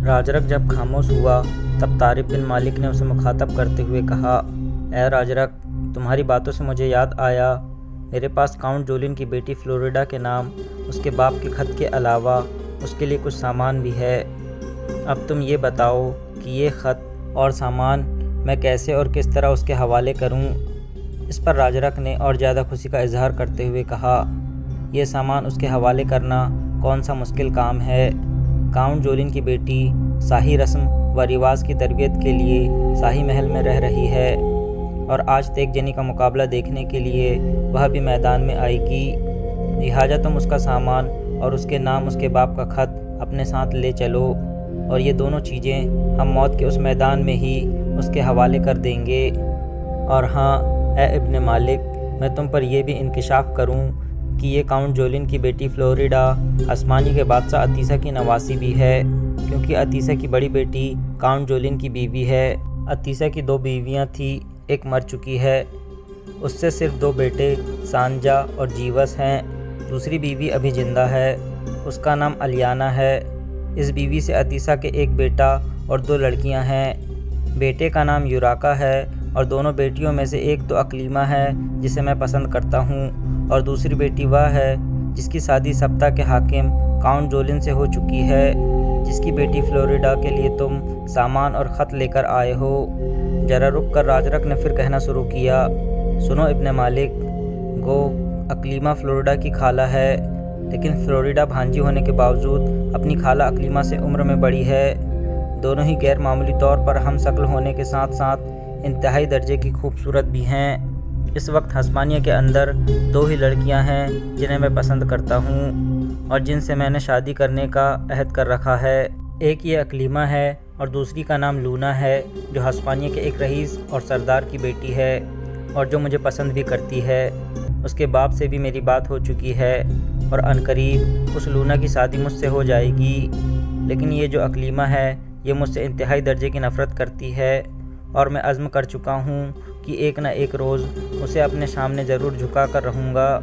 راجرک جب خاموش ہوا تب طارق بن مالک نے اسے مخاطب کرتے ہوئے کہا، اے راجرک، تمہاری باتوں سے مجھے یاد آیا، میرے پاس کاؤنٹ جولین کی بیٹی فلوریڈا کے نام اس کے باپ کے خط کے علاوہ اس کے لیے کچھ سامان بھی ہے۔ اب تم یہ بتاؤ کہ یہ خط اور سامان میں کیسے اور کس طرح اس کے حوالے کروں؟ اس پر راجرک نے اور زیادہ خوشی کا اظہار کرتے ہوئے کہا، یہ سامان اس کے حوالے کرنا کون سا مشکل کام ہے۔ کاؤنٹ جولین کی بیٹی شاہی رسم و رواج کی تربیت کے لیے شاہی محل میں رہ رہی ہے اور آج تیگ جنی کا مقابلہ دیکھنے کے لیے وہ بھی میدان میں آئے گی، لہٰذا تم اس کا سامان اور اس کے نام اس کے باپ کا خط اپنے ساتھ لے چلو اور یہ دونوں چیزیں ہم موت کے اس میدان میں ہی اس کے حوالے کر دیں گے۔ اور ہاں اے ابن مالک، میں تم پر یہ بھی انکشاف کروں کہ یہ کاؤنٹ جولین کی بیٹی فلوریڈا ہسپانیہ کے بادشاہ اتیسا کی نواسی بھی ہے، کیونکہ اتیسا کی بڑی بیٹی کاؤنٹ جولین کی بیوی ہے۔ اتیسا کی 2 بیویاں تھیں، ایک مر چکی ہے، اس سے صرف 2 بیٹے سانجا اور جیوس ہیں، دوسری بیوی ابھی زندہ ہے، اس کا نام الیانا ہے۔ اس بیوی سے اتیسا کے ایک بیٹا اور 2 لڑکیاں ہیں، بیٹے کا نام یوراکا ہے اور دونوں بیٹیوں میں سے ایک تو اقلیمہ ہے جسے میں پسند کرتا ہوں، اور دوسری بیٹی وہ ہے جس کی شادی سبتا کے حاکم کاؤنٹ جولین سے ہو چکی ہے، جس کی بیٹی فلوریڈا کے لیے تم سامان اور خط لے کر آئے ہو۔ ذرا رک کر راجرک نے پھر کہنا شروع کیا، سنو ابن مالک، گو اقلیمہ فلوریڈا کی خالہ ہے، لیکن فلوریڈا بھانجی ہونے کے باوجود اپنی خالہ اقلیمہ سے عمر میں بڑی ہے، دونوں ہی غیر معمولی طور پر ہم شکل ہونے کے ساتھ ساتھ انتہائی درجے کی خوبصورت بھی ہیں۔ اس وقت ہسپانیہ کے اندر 2 ہی لڑکیاں ہیں جنہیں میں پسند کرتا ہوں اور جن سے میں نے شادی کرنے کا عہد کر رکھا ہے، ایک یہ اقلیمہ ہے اور دوسری کا نام لونا ہے، جو ہسپانیہ کے ایک رئیس اور سردار کی بیٹی ہے اور جو مجھے پسند بھی کرتی ہے۔ اس کے باپ سے بھی میری بات ہو چکی ہے اور عنقریب اس لونا کی شادی مجھ سے ہو جائے گی، لیکن یہ جو اقلیمہ ہے یہ مجھ سے انتہائی درجے کی نفرت کرتی ہے اور میں عزم کر چکا ہوں کہ ایک نہ ایک روز اسے اپنے سامنے ضرور جھکا کر رہوں گا۔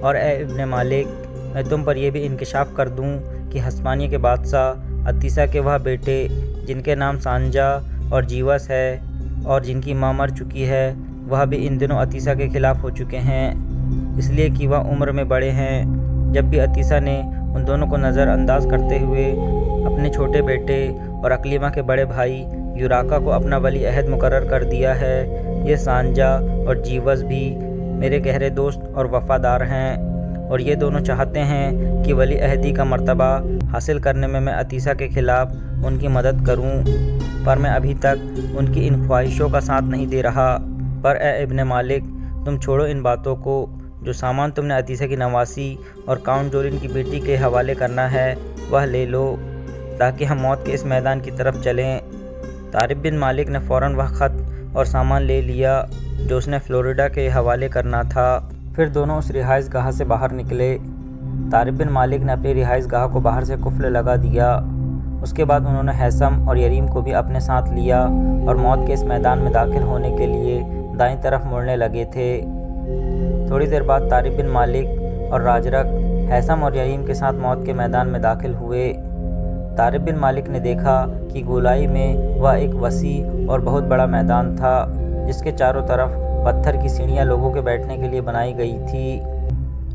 اور اے ابن مالک، میں تم پر یہ بھی انکشاف کر دوں کہ ہسپانیہ کے بادشاہ اتیسا کے وہ بیٹے جن کے نام سانجا اور جیوس ہے اور جن کی ماں مر چکی ہے، وہ بھی ان دنوں اتیسا کے خلاف ہو چکے ہیں، اس لیے کہ وہ عمر میں بڑے ہیں۔ جب بھی اتیسا نے ان دونوں کو نظر انداز کرتے ہوئے اپنے چھوٹے بیٹے اور اقلیمہ کے بڑے بھائی یوراکا کو اپنا ولی عہد مقرر کر دیا ہے، یہ سانجا اور جیوس بھی میرے گہرے دوست اور وفادار ہیں اور یہ دونوں چاہتے ہیں کہ ولی عہدی کا مرتبہ حاصل کرنے میں اتیسا کے خلاف ان کی مدد کروں، پر میں ابھی تک ان کی ان خواہشوں کا ساتھ نہیں دے رہا۔ پر اے ابن مالک، تم چھوڑو ان باتوں کو، جو سامان تم نے اتیسا کی نواسی اور کاؤنٹ جولین کی بیٹی کے حوالے کرنا ہے وہ لے لو، تاکہ ہم موت کے اس میدان کی طرف چلیں۔ طارق بن مالک نے فوراً وہ خط اور سامان لے لیا جو اس نے فلوریڈا کے حوالے کرنا تھا۔ پھر دونوں اس رہائش گاہ سے باہر نکلے۔ طارق بن مالک نے اپنی رہائش گاہ کو باہر سے قفل لگا دیا، اس کے بعد انہوں نے ہیثم اور یریم کو بھی اپنے ساتھ لیا اور موت کے اس میدان میں داخل ہونے کے لیے دائیں طرف مڑنے لگے تھے۔ تھوڑی دیر بعد طارق بن مالک اور راجرک ہیثم اور یریم کے ساتھ موت کے میدان میں داخل ہوئے۔ طارق بن مالک نے دیکھا کہ گولائی میں وہ ایک وسیع اور بہت بڑا میدان تھا، جس کے چاروں طرف پتھر کی سیڑھیاں لوگوں کے بیٹھنے کے لیے بنائی گئی تھی۔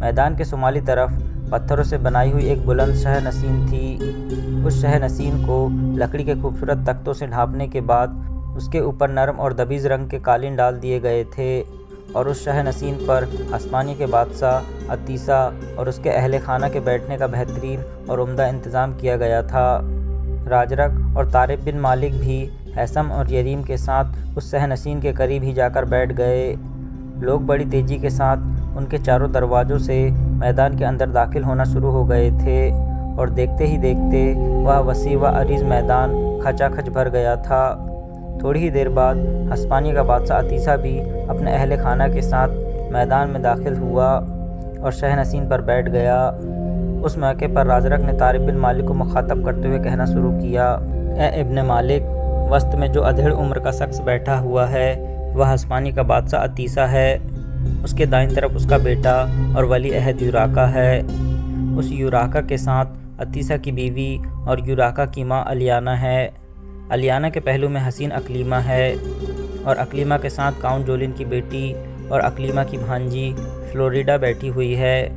میدان کے شمالی طرف پتھروں سے بنائی ہوئی ایک بلند شہ نشین تھی، اس شہ نشین کو لکڑی کے خوبصورت تختوں سے ڈھانپنے کے بعد اس کے اوپر نرم اور دبیز رنگ کے قالین ڈال دیے گئے تھے اور اس شہ نشین پر ہسپانیہ کے بادشاہ اتیسا اور اس کے اہل خانہ کے بیٹھنے کا بہترین اور عمدہ انتظام کیا گیا تھا۔ راجرک اور طارق بن مالک بھی ہیثم اور یریم کے ساتھ اس شہ نشین کے قریب ہی جا کر بیٹھ گئے۔ لوگ بڑی تیزی کے ساتھ ان کے چاروں دروازوں سے میدان کے اندر داخل ہونا شروع ہو گئے تھے اور دیکھتے ہی دیکھتے وہ وسیع و عریض میدان کھچا کھچ بھر گیا تھا۔ تھوڑی ہی دیر بعد ہسپانیہ کا بادشاہ اتیسا بھی اپنے اہل خانہ کے ساتھ میدان میں داخل ہوا اور شہ نشین پر بیٹھ گیا۔ اس موقع پر راجرک نے طارق بن مالک کو مخاطب کرتے ہوئے کہنا شروع کیا، اے ابن مالک، وسط میں جو ادھیڑ عمر کا شخص بیٹھا ہوا ہے وہ ہسپانیہ کا بادشاہ اتیسا ہے، اس کے دائیں طرف اس کا بیٹا اور ولی عہد یوراکا ہے، اس یوراکا کے ساتھ عتیسہ کی بیوی اور یوراکا کی ماں الیانا ہے۔ الیانا کے پہلو میں حسین اکلیما ہے اور اکلیما کے ساتھ کاؤنٹ جولین کی بیٹی اور اکلیما کی بھانجی فلوریڈا بیٹھی ہوئی ہے،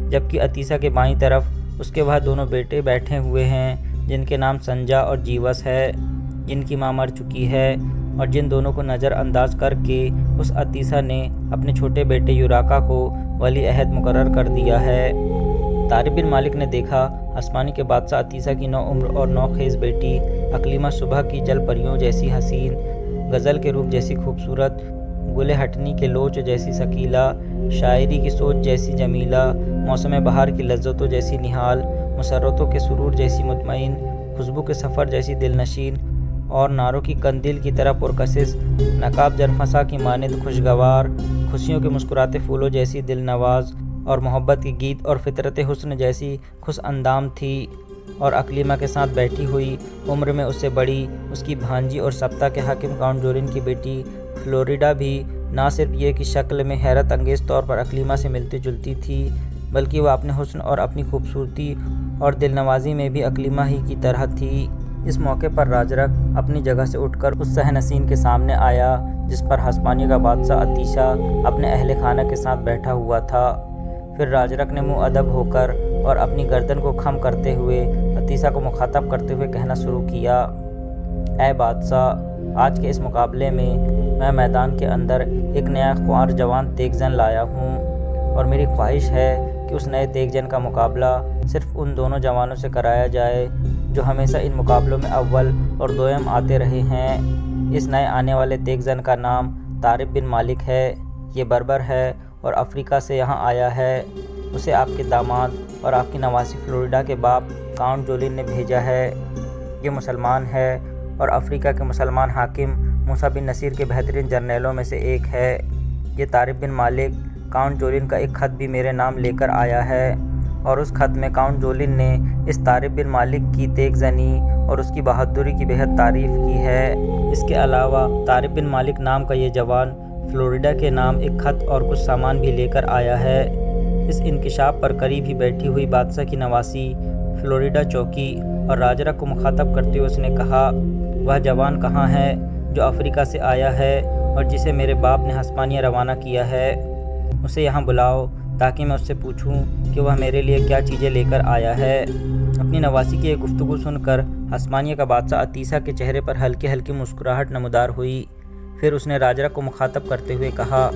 جبکہ عتیسہ کے بائیں طرف اس کے وہ دونوں بیٹے بیٹھے ہوئے ہیں جن کے نام سنجا اور جیوس ہے، جن کی ماں مر چکی ہے اور جن دونوں کو نظر انداز کر کے اس عتیسہ نے اپنے چھوٹے بیٹے یوراکا کو ولی عہد مقرر کر دیا ہے۔ طارق بن مالک نے دیکھا ہسپانیہ کے بادشاہ عتیسہ کی نوعمر اور نوخیز بیٹی اکلیما صبح کی جل پریوں جیسی حسین، غزل کے روپ جیسی خوبصورت، گل ہٹنی کے لوچ جیسی ثقیلہ، شاعری کی سوچ جیسی جمیلہ، موسم بہار کی لذتوں جیسی نہال، مسرتوں کے سرور جیسی مطمئن، خوشبو کے سفر جیسی دل نشین اور ناروں کی قندیل کی طرح پرکشش، نقاب جرفسا کی مانند خوشگوار، خوشیوں کے مسکراتے پھولوں جیسی دل نواز اور محبت کے گیت اور فطرت حسن جیسی خوش اندام تھی۔ اور اکلیما کے ساتھ بیٹھی ہوئی عمر میں اس سے بڑی اس کی بھانجی اور سبتا کے حاکم کاؤنٹ جولین کی بیٹی فلوریڈا بھی نہ صرف یہ کہ شکل میں حیرت انگیز طور پر اکلیما سے ملتی جلتی تھی، بلکہ وہ اپنے حسن اور اپنی خوبصورتی اور دل نوازی میں بھی اکلیما ہی کی طرح تھی۔ اس موقع پر راجرک اپنی جگہ سے اٹھ کر اس صحن حسین کے سامنے آیا جس پر ہسپانیہ کا بادشاہ عتیسہ اپنے اہل خانہ کے ساتھ بیٹھا ہوا تھا۔ پھر راجرک نے منہ ادب ہو کر اور اپنی گردن کو خم کرتے ہوئے عتیسہ کو مخاطب کرتے ہوئے کہنا شروع کیا، اے بادشاہ، آج کے اس مقابلے میں میدان کے اندر ایک نیا خوار جوان تیغ زن لایا ہوں، اور میری خواہش ہے کہ اس نئے تیغ زن کا مقابلہ صرف ان دونوں جوانوں سے کرایا جائے جو ہمیشہ ان مقابلوں میں اول اور دوئم آتے رہے ہیں۔ اس نئے آنے والے تیغ زن کا نام طارق بن مالک ہے۔ یہ بربر ہے اور افریقہ سے یہاں آیا ہے۔ اسے آپ کے داماد اور آپ کی نواسی فلوریڈا کے باپ کاؤنٹ جولین نے بھیجا ہے۔ یہ مسلمان ہے اور افریقہ کے مسلمان حاکم موسیٰ بن نصیر کے بہترین جرنیلوں میں سے ایک ہے۔ یہ طارق بن مالک کاؤنٹ جولین کا ایک خط بھی میرے نام لے کر آیا ہے، اور اس خط میں کاؤنٹ جولین نے اس طارق بن مالک کی تیغ زنی اور اس کی بہادری کی بہت تعریف کی ہے۔ اس کے علاوہ طارق بن مالک نام کا یہ جوان فلوریڈا کے نام ایک خط اور کچھ سامان بھی لے کر آیا ہے۔ اس انکشاف پر قریب ہی بیٹھی ہوئی بادشاہ کی نواسی فلوریڈا چوکی اور راجرک کو مخاطب کرتے ہوئے اس نے کہا، وہ جوان کہاں ہے جو افریقہ سے آیا ہے اور جسے میرے باپ نے ہسپانیہ روانہ کیا ہے؟ اسے یہاں بلاؤ تاکہ میں اس سے پوچھوں کہ وہ میرے لیے کیا چیزیں لے کر آیا ہے۔ اپنی نواسی کی یہ گفتگو سن کر ہسپانیہ کا بادشاہ عتیسہ کے چہرے پر ہلکی ہلکی مسکراہٹ نمودار ہوئی۔ پھر اس نے راجرک کو مخاطب کرتے ہوئے کہا،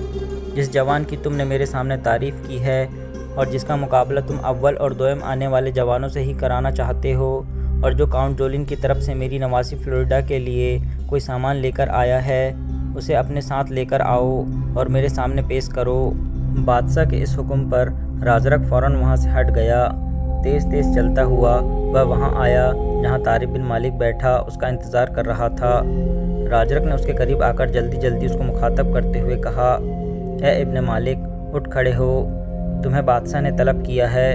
جس جوان کی تم نے میرے سامنے تعریف کی ہے اور جس کا مقابلہ تم اول اور دوئم آنے والے جوانوں سے ہی کرانا چاہتے ہو، اور جو کاؤنٹ جولین کی طرف سے میری نواسی فلوریڈا کے لیے کوئی سامان لے کر آیا ہے، اسے اپنے ساتھ لے کر آؤ اور میرے سامنے پیش کرو۔ بادشاہ کے اس حکم پر راجرک فوراً وہاں سے ہٹ گیا۔ تیز تیز چلتا ہوا وہ وہاں آیا جہاں طارق بن مالک بیٹھا اس کا انتظار کر رہا تھا۔ راجرک نے اس کے قریب آ کر جلدی جلدی اس کو مخاطب کرتے ہوئے کہا، اے ابن مالک، اٹھ کھڑے ہو، تمہیں بادشاہ نے طلب کیا ہے۔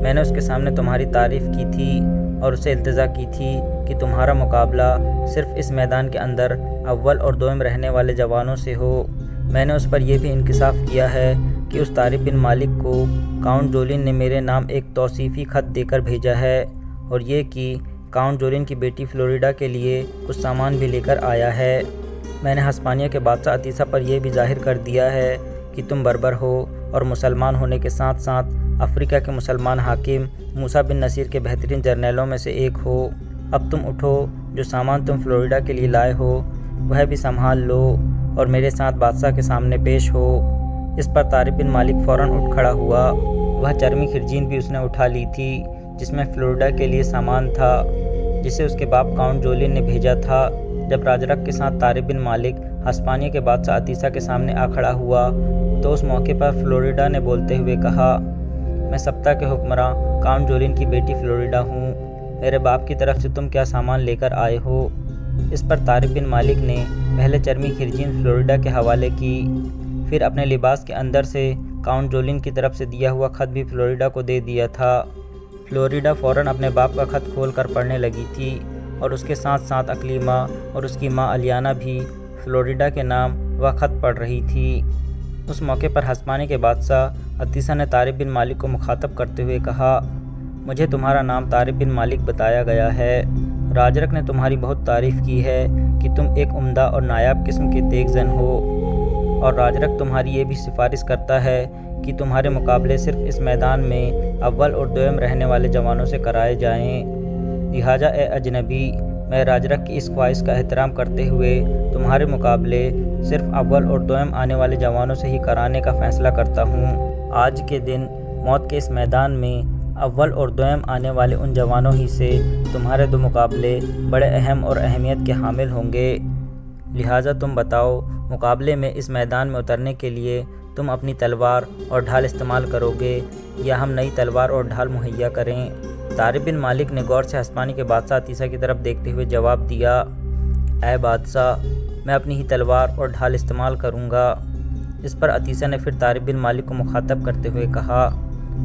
میں نے اس کے سامنے تمہاری تعریف کی تھی اور اسے التجا کی تھی کہ تمہارا مقابلہ صرف اس میدان کے اندر اول اور دوئم رہنے والے جوانوں سے ہو۔ میں نے اس پر یہ بھی انکشاف کیا ہے کہ اس طارق بن مالک کو کاؤنٹ جولین نے میرے نام ایک توصیفی خط دے کر بھیجا ہے، اور یہ کہ کاؤنٹ جولین کی بیٹی فلوریڈا کے لیے کچھ سامان بھی لے کر آیا ہے۔ میں نے ہسپانیہ کے بادشاہ عتیسہ پر یہ بھی ظاہر کر دیا ہے کہ تم بربر ہو اور مسلمان ہونے کے ساتھ ساتھ افریقہ کے مسلمان حاکم موسیٰ بن نصیر کے بہترین جرنیلوں میں سے ایک ہو۔ اب تم اٹھو، جو سامان تم فلوریڈا کے لیے لائے ہو وہ بھی سنبھال لو اور میرے ساتھ بادشاہ کے سامنے پیش ہو۔ اس پر طارق بن مالک فوراً اٹھ کھڑا ہوا۔ وہ چرمی خرجین بھی اس نے اٹھا لی تھی جس میں فلوریڈا کے لیے سامان تھا جسے اس کے باپ کاؤنٹ جولین نے بھیجا تھا۔ جب راجرک کے ساتھ طارق بن مالک ہسپانیہ کے بادشاہ عتیسہ کے سامنے آ کھڑا ہوا تو اس موقع پر فلوریڈا نے بولتے ہوئے کہا، میں سبتا کے حکمراں کاؤنٹ جولین کی بیٹی فلوریڈا ہوں، میرے باپ کی طرف سے تم کیا سامان لے کر آئے ہو؟ اس پر طارق بن مالک نے پہلے چرمی خرجین فلوریڈا کے حوالے کی، پھر اپنے لباس کے اندر سے کاؤنٹ جولین کی طرف سے دیا ہوا خط بھی فلوریڈا کو دے دیا تھا۔ فلوریڈا فوراً اپنے باپ کا خط کھول کر پڑھنے لگی تھی، اور اس کے ساتھ ساتھ اکلیما اور اس کی ماں الیانا بھی فلوریڈا کے نام وہ خط پڑھ رہی تھی۔ اس موقع پر ہسپانیہ کے بادشاہ عتیسہ نے طارق بن مالک کو مخاطب کرتے ہوئے کہا، مجھے تمہارا نام طارق بن مالک بتایا گیا ہے۔ راجرک نے تمہاری بہت تعریف کی ہے کہ تم ایک عمدہ اور نایاب قسم کے تیغ زن ہو، اور راجرک تمہاری یہ بھی سفارش کرتا ہے کہ تمہارے مقابلے صرف اس میدان میں اول اور دوئم رہنے والے جوانوں سے کرائے جائیں۔ لہٰذا اے اجنبی، میں راجرک کی اس خواہش کا احترام کرتے ہوئے تمہارے مقابلے صرف اول اور دوئم آنے والے جوانوں سے ہی کرانے کا فیصلہ کرتا ہوں۔ آج کے دن موت کے اس میدان میں اول اور دوئم آنے والے ان جوانوں ہی سے تمہارے دو مقابلے بڑے اہم اور اہمیت کے حامل ہوں گے۔ لہٰذا تم بتاؤ، مقابلے میں اس میدان میں اترنے کے لیے تم اپنی تلوار اور ڈھال استعمال کرو گے یا ہم نئی تلوار اور ڈھال مہیا کریں؟ طارق بن مالک نے غور سے ہسپانی کے بادشاہ عطیسہ کی طرف دیکھتے ہوئے جواب دیا، اے بادشاہ، میں اپنی ہی تلوار اور ڈھال استعمال کروں گا۔ اس پر عطیسہ نے پھر طارق بن مالک کو مخاطب کرتے ہوئے کہا،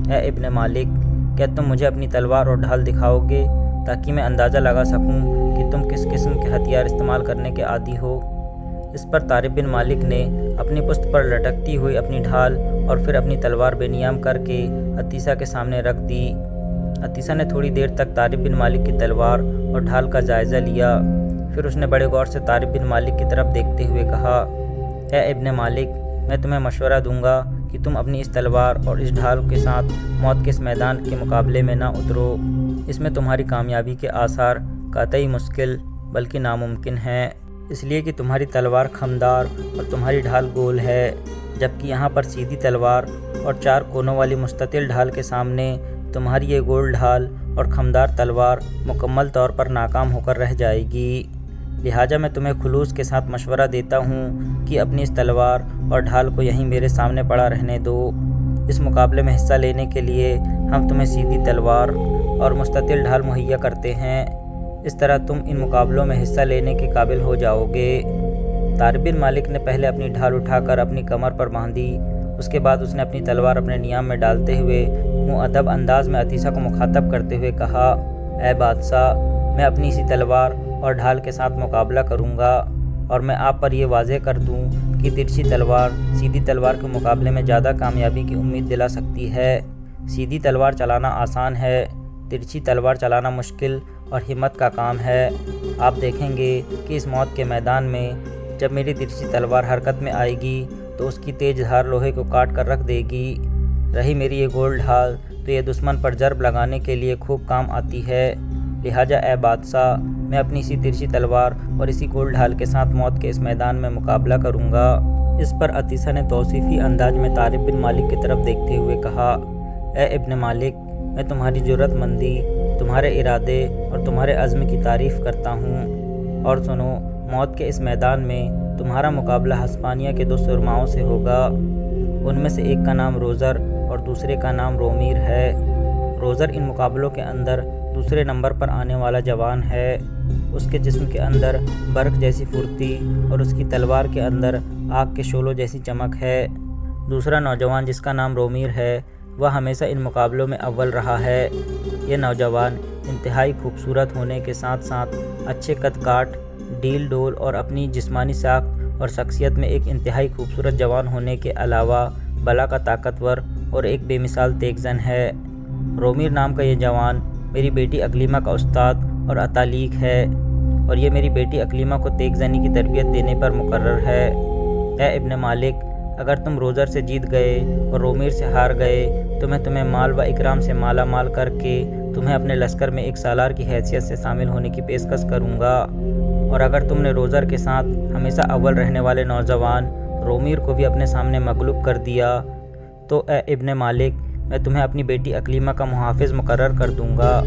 اے ابن مالک، کیا تم مجھے اپنی تلوار اور ڈھال دکھاؤ گے تاکہ میں اندازہ لگا سکوں کہ تم کس قسم کے ہتھیار استعمال کرنے کے عادی ہو؟ اس پر طارق بن مالک نے اپنی پشت پر لٹکتی ہوئی اپنی ڈھال اور پھر اپنی تلوار بے نیام کر کے عطیسہ کے سامنے رکھ دی۔ عطیسہ نے تھوڑی دیر تک طارق بن مالک کی تلوار اور ڈھال کا جائزہ لیا، پھر اس نے بڑے غور سے طارق بن مالک کی طرف دیکھتے ہوئے کہا، اے ابن مالک، میں تمہیں مشورہ دوں گا کہ تم اپنی اس تلوار اور اس ڈھال کے ساتھ موت کے اس میدان کے مقابلے میں نہ اترو۔ اس میں تمہاری کامیابی کے آثار قطعی مشکل بلکہ ناممکن ہیں، اس لیے کہ تمہاری تلوار خمدار اور تمہاری ڈھال گول ہے، جبکہ یہاں پر سیدھی تلوار اور چار کونوں والی مستطیل ڈھال کے سامنے تمہاری یہ گول ڈھال اور خمدار تلوار مکمل طور پر ناکام ہو کر رہ جائے گی۔ لہٰذا میں تمہیں خلوص کے ساتھ مشورہ دیتا ہوں کہ اپنی اس تلوار اور ڈھال کو یہیں میرے سامنے پڑا رہنے دو۔ اس مقابلے میں حصہ لینے کے لیے ہم تمہیں سیدھی تلوار اور مستطیل ڈھال مہیا کرتے ہیں، اس طرح تم ان مقابلوں میں حصہ لینے کے قابل ہو جاؤ گے۔ طارق بن مالک نے پہلے اپنی ڈھال اٹھا کر اپنی کمر پر باندھی، اس کے بعد اس نے اپنی تلوار اپنے نیام میں ڈالتے ہوئے مؤدب انداز میں عطیسہ کو مخاطب کرتے ہوئے کہا، اے بادشاہ، میں اپنی اسی تلوار اور ڈھال کے ساتھ مقابلہ کروں گا، اور میں آپ پر یہ واضح کر دوں کہ ترچھی تلوار سیدھی تلوار کے مقابلے میں زیادہ کامیابی کی امید دلا سکتی ہے۔ سیدھی تلوار چلانا آسان ہے، ترچھی تلوار چلانا مشکل اور ہمت کا کام ہے۔ آپ دیکھیں گے کہ اس موت کے میدان میں جب میری ترچھی تلوار حرکت میں آئے گی تو اس کی تیز دھار لوہے کو کاٹ کر رکھ دے گی۔ رہی میری یہ گول ڈھال تو یہ دشمن پر ضرب لگانے کے لیے خوب کام آتی ہے۔ لہٰذا اے بادشاہ، میں اپنی اسی ترچھی تلوار اور اسی گول ڈھال کے ساتھ موت کے اس میدان میں مقابلہ کروں گا۔ اس پر عطیسہ نے توصیفی انداز میں طارق بن مالک کی طرف دیکھتے ہوئے کہا، اے ابن مالک، میں تمہاری جرأت مندی، تمہارے ارادے اور تمہارے عزم کی تعریف کرتا ہوں، اور سنو، موت کے اس میدان میں تمہارا مقابلہ ہسپانیہ کے دو سرماؤں سے ہوگا۔ ان میں سے ایک کا نام روزر اور دوسرے کا نام رومیر ہے۔ روزر ان مقابلوں کے اندر دوسرے نمبر پر آنے والا جوان ہے۔ اس کے جسم کے اندر برق جیسی پھرتی اور اس کی تلوار کے اندر آگ کے شعلوں جیسی چمک ہے۔ دوسرا نوجوان جس کا نام رومیر ہے، وہ ہمیشہ ان مقابلوں میں اول رہا ہے۔ یہ نوجوان انتہائی خوبصورت ہونے کے ساتھ ساتھ اچھے قد کاٹ، ڈیل ڈول اور اپنی جسمانی ساخت اور شخصیت میں ایک انتہائی خوبصورت جوان ہونے کے علاوہ بلا کا طاقتور اور ایک بے مثال تیغ زن ہے۔ رومیر نام کا یہ جوان میری بیٹی اکلیمہ کا استاد اور اتالیق ہے، اور یہ میری بیٹی اکلیمہ کو تیغ زنی کی تربیت دینے پر مقرر ہے۔ اے ابن مالک، اگر تم روزر سے جیت گئے اور رومیر سے ہار گئے تو میں تمہیں مال و اکرام سے مالا مال کر کے تمہیں اپنے لشکر میں ایک سالار کی حیثیت سے شامل ہونے کی پیشکش کروں گا، اور اگر تم نے روزر کے ساتھ ہمیشہ اول رہنے والے نوجوان رومیر کو بھی اپنے سامنے مغلوب کر دیا تو اے ابن مالک، میں تمہیں اپنی بیٹی اکلیمہ کا محافظ مقرر کر دوں گا۔